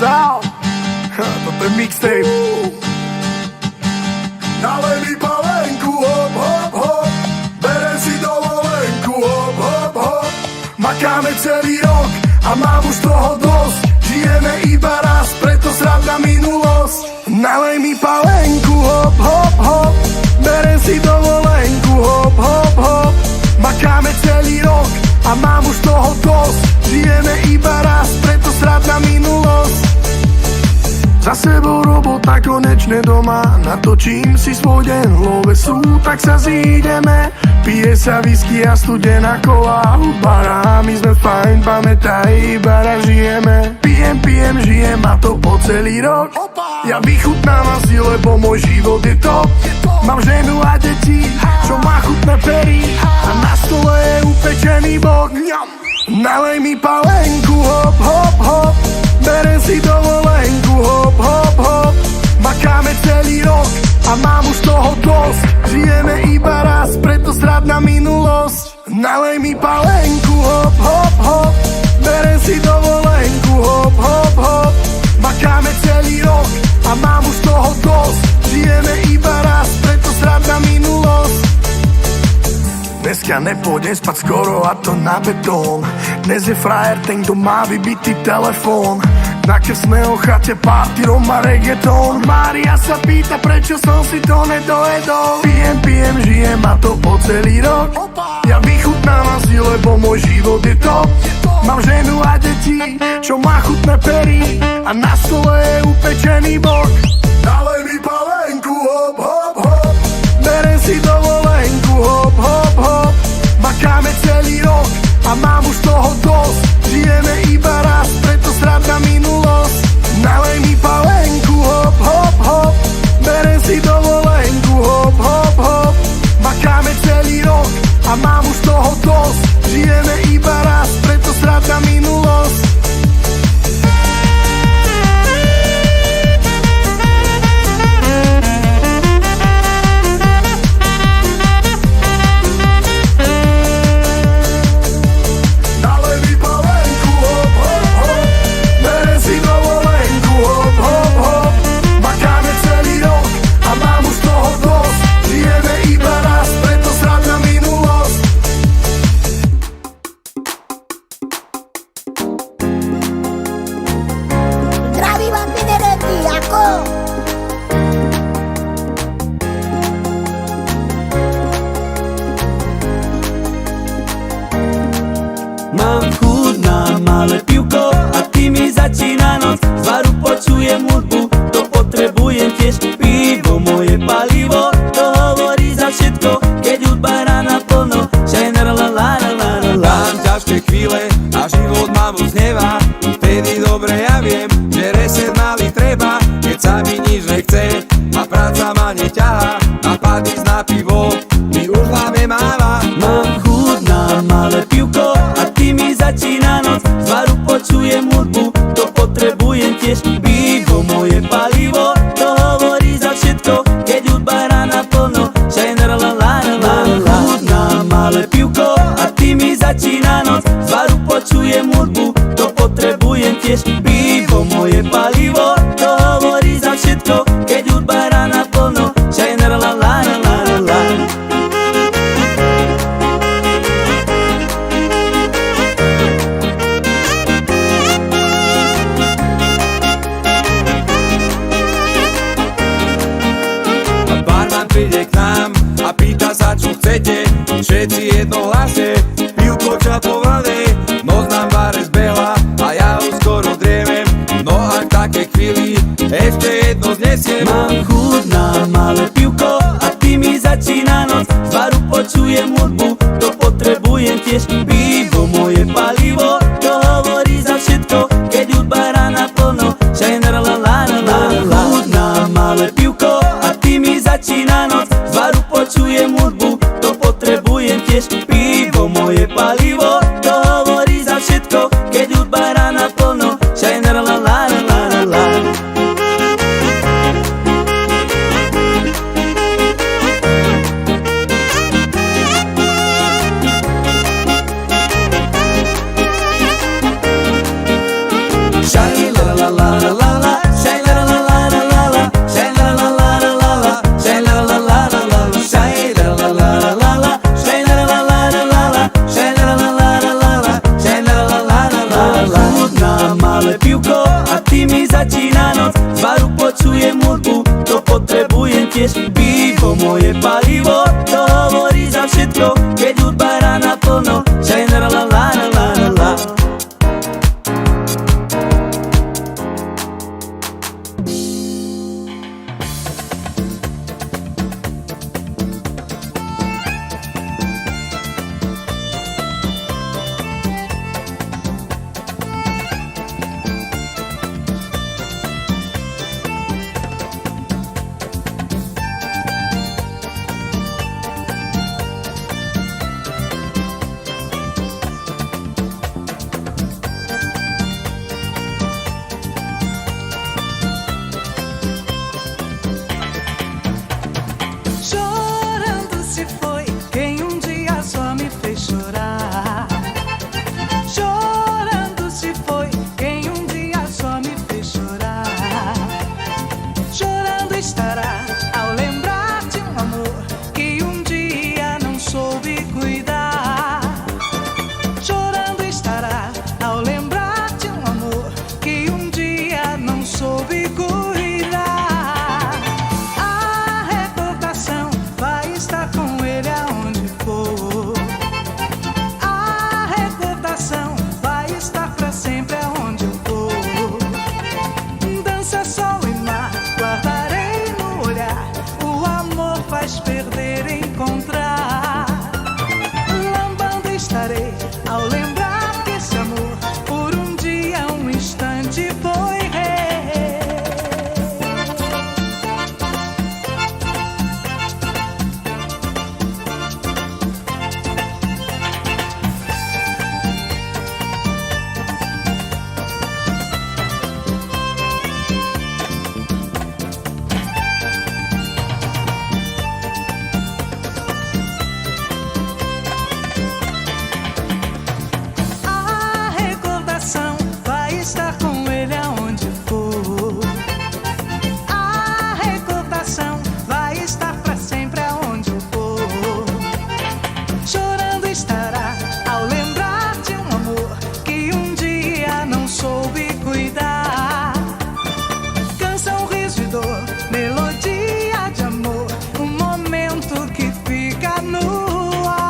Čau, toto je mixtape. Nalej mi palenku, hop, hop, hop. Berem si dovolenku, hop, hop, hop. Makáme celý rok a mám už toho dosť. Žijeme iba raz, preto srad na minulosť. Nalej mi palenku, hop, hop, hop. Berem si dovolenku, hop, hop, hop. Makáme celý rok a mám už toho dosť. Žijeme iba raz, preto srad na minulosť. Za sebou robota, konečne doma. Natočím si svoj deň, v hlave sú, tak sa zídeme. Pije sa whisky a studená kola. Hudba, my sme fajn, pamätaj, iba raz žijeme. Pijem, žijem a to po celý rok. Ja vychutnávam si, lebo môj život je top. Mám ženu a deti, čo má chutné pery. A na stole je upečený bok. Nalej mi palenku, hop, hop, hop. Berem si dovolenku, hop, hop, hop. Makáme celý rok a mám už toho dosť. Žijeme iba raz, preto srad na minulosť. Nalej mi palenku, hop, hop, hop. Berem si dovolenku, hop, hop, hop. Makáme celý rok a mám už toho dosť. Žijeme iba raz, preto srad na minulosť. Dneska nepôjdem spať skoro a to na betón. Dnes je frajer ten, kto má vybitý telefón. Na keď sme o chate party, rom a reggaeton. Mária sa pýta, prečo som si to nedojedol. Pijem, žijem a to po celý rok. Ja vychutnávam si, lebo môj život je top. Mám ženu a deti, čo má chutné pery. A na stole je upečený bok. Nalej mi palenku, hop, hop, hop. Berem si dovolenku, hop, hop, hop. Makáme celý rok a mám už toho dosť. Žijeme iba raz, preto srad na minulosť. Nalej mi palenku, hop, hop, hop. Berem si dovolenku, hop, hop, hop. Makáme celý rok a mám už toho dosť. Žijeme iba raz, preto srad na minulosť. Mám chuť na malé pivko a ty mi začína noc. Z baru počujem hudbu, to potrebujem tiež. Pivo, moje palivo, to hovorí za všetko. Keď hudba hrá naplno, šajner la la la la la la. Mám ťažké chvíle a život ma moc hnevá. Vtedy dobre ja viem, že reset mali treba. Keď sa mi nič nechce a práca ma neťahá, napadí na pivo, mi už hlavne máva. Mám chuť na malé pivko a ty mi začína noc. Z baru počujem hudbu, to potrebujem tiež. Pivo, moje palivo, to hovorí za všetko. Keď hudba hrá naplno, šajner la la la la la. Chuť na malé pivko a ty mi začína noc. Z baru počujem hudbu, to potrebujem tiež. Pivo, moje palivo, to hovorí za všetko. Keď hudba hrá naplno, šajner la la la la la. Príde k nám a pýta sa, čo chcete. Všetci jednohlasne, pivko ča po vlne. Noc nám bare zbehla a ja už skoro driemem. No a v takej chvíli ešte jedno znesiem. Mám chuť na malé pivko a ty mi začína noc. Z baru počujem hudbu, to potrebujem tiež. Pivo, moje palivo, to hovorí za všetko. Keď hudba hrá naplno, šajner la la la la la. Chuť na malé pivko a ty mi začína noc. Z baru počujem hudbu, to potrebujem tiež. Pivo, moje palivo, to hovorí za všetko. Keď hudba hrá naplno, šajner la la la la la. Shine la la la la la. estarei ao lembrar que esse amor por um dia, um instante foi rei. A recordação vai estar com ele aonde for. A recordação vai estar pra sempre aonde eu for. Chorando estará ao lembrar de um amor que um dia não soube cuidar. Canção, riso e dor, melodia de amor, um momento que fica no ar.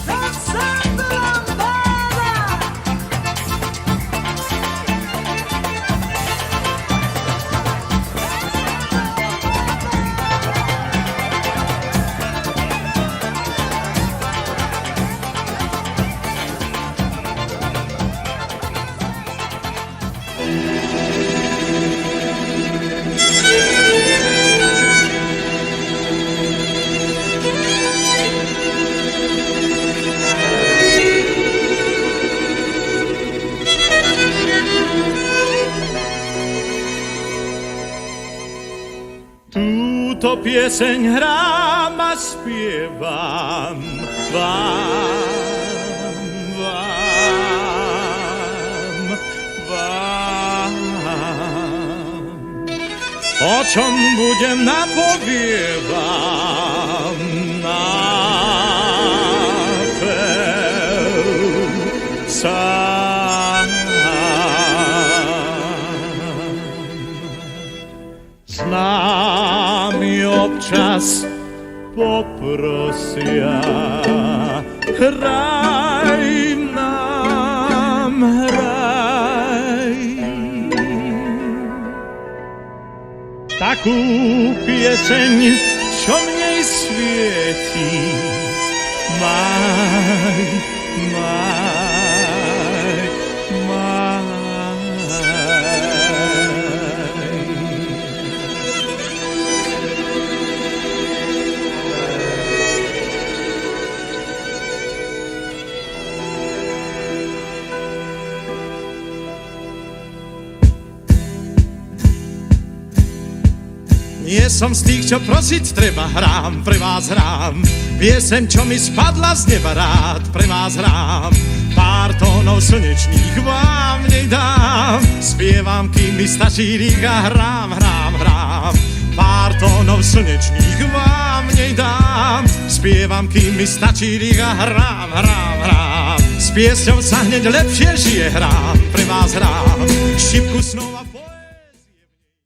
Dançando lambada. Túto pieseň hrám a spievam vám. O čom budem napovievam nápev sám. Známi občas poprosia, hraj nám, hraj takú pieseň, čo v nej svieti. Maj, maj, maj. Nie som z tých, čo prosiť treba, hrám, pre vás hrám. Piesem, čo mi spadla z neba, rád pre vás hrám. Pár tónov slnečných vám nej dám. Spievam, kým mi stačí rých a hrám, hrám, hrám. Pár tónov slnečných vám nej dám. Spievam, kým mi stačí rých a hrám, hrám, hrám. S piesňou sa hneď lepšie žije, hrám, pre vás hrám. Šipku snov a